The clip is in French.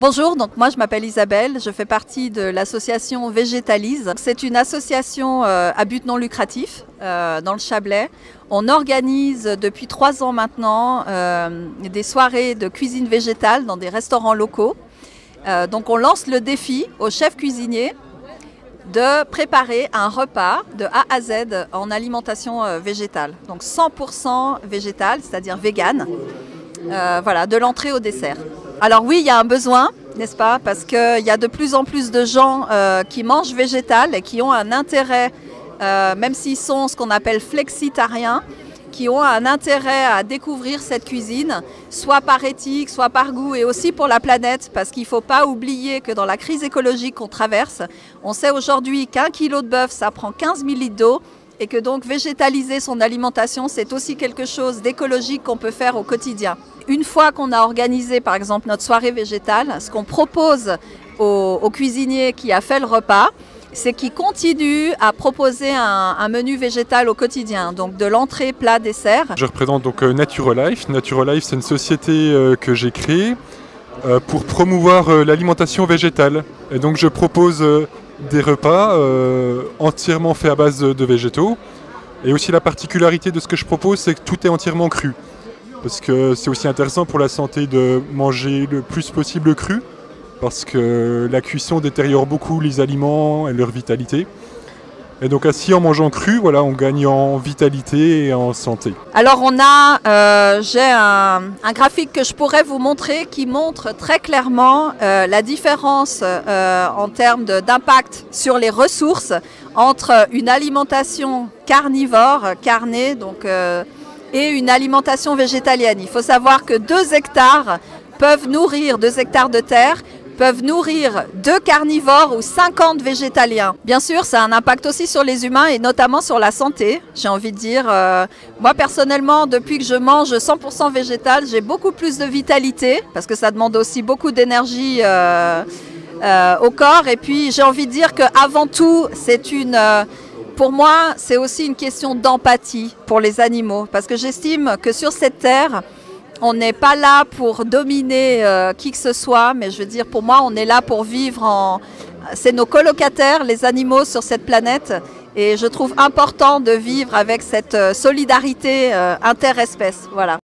Bonjour, donc moi je m'appelle Isabelle, je fais partie de l'association Végétalise. C'est une association à but non lucratif dans le Chablais. On organise depuis 3 ans maintenant des soirées de cuisine végétale dans des restaurants locaux. Donc on lance le défi aux chefs cuisiniers de préparer un repas de A à Z en alimentation végétale. Donc 100% végétal, c'est-à-dire vegan, voilà, de l'entrée au dessert. Alors oui, il y a un besoin, n'est-ce pas? Parce qu'il y a de plus en plus de gens qui mangent végétal et qui ont un intérêt, même s'ils sont ce qu'on appelle flexitariens, qui ont un intérêt à découvrir cette cuisine, soit par éthique, soit par goût et aussi pour la planète, parce qu'il ne faut pas oublier que dans la crise écologique qu'on traverse, on sait aujourd'hui qu'1 kilo de bœuf, ça prend 15 000 litres d'eau, et que donc végétaliser son alimentation, c'est aussi quelque chose d'écologique qu'on peut faire au quotidien. Une fois qu'on a organisé par exemple notre soirée végétale, ce qu'on propose au cuisinier qui a fait le repas, c'est qu'il continue à proposer un menu végétal au quotidien, donc de l'entrée, plat, dessert. Je représente donc Naturalife. Naturalife, c'est une société que j'ai créée pour promouvoir l'alimentation végétale. Et donc je propose des repas entièrement faits à base de végétaux. Et aussi la particularité de ce que je propose, c'est que tout est entièrement cru. Parce que c'est aussi intéressant pour la santé de manger le plus possible cru. Parce que la cuisson détériore beaucoup les aliments et leur vitalité. Et donc ainsi, en mangeant cru, voilà, on gagne en vitalité et en santé. Alors j'ai un graphique que je pourrais vous montrer qui montre très clairement la différence en termes d'impact sur les ressources entre une alimentation carnivore, carnée, donc, et une alimentation végétalienne. Il faut savoir que 2 hectares peuvent nourrir, 2 hectares de terre, peuvent nourrir 2 carnivores ou 50 végétaliens. Bien sûr, ça a un impact aussi sur les humains et notamment sur la santé, j'ai envie de dire. Moi, personnellement, depuis que je mange 100% végétal, j'ai beaucoup plus de vitalité parce que ça demande aussi beaucoup d'énergie au corps. Et puis, j'ai envie de dire qu'avant tout, pour moi, c'est aussi une question d'empathie pour les animaux parce que j'estime que sur cette terre, on n'est pas là pour dominer qui que ce soit, mais je veux dire, pour moi, on est là pour vivre c'est nos colocataires, les animaux sur cette planète, et je trouve important de vivre avec cette solidarité interespèce. Voilà.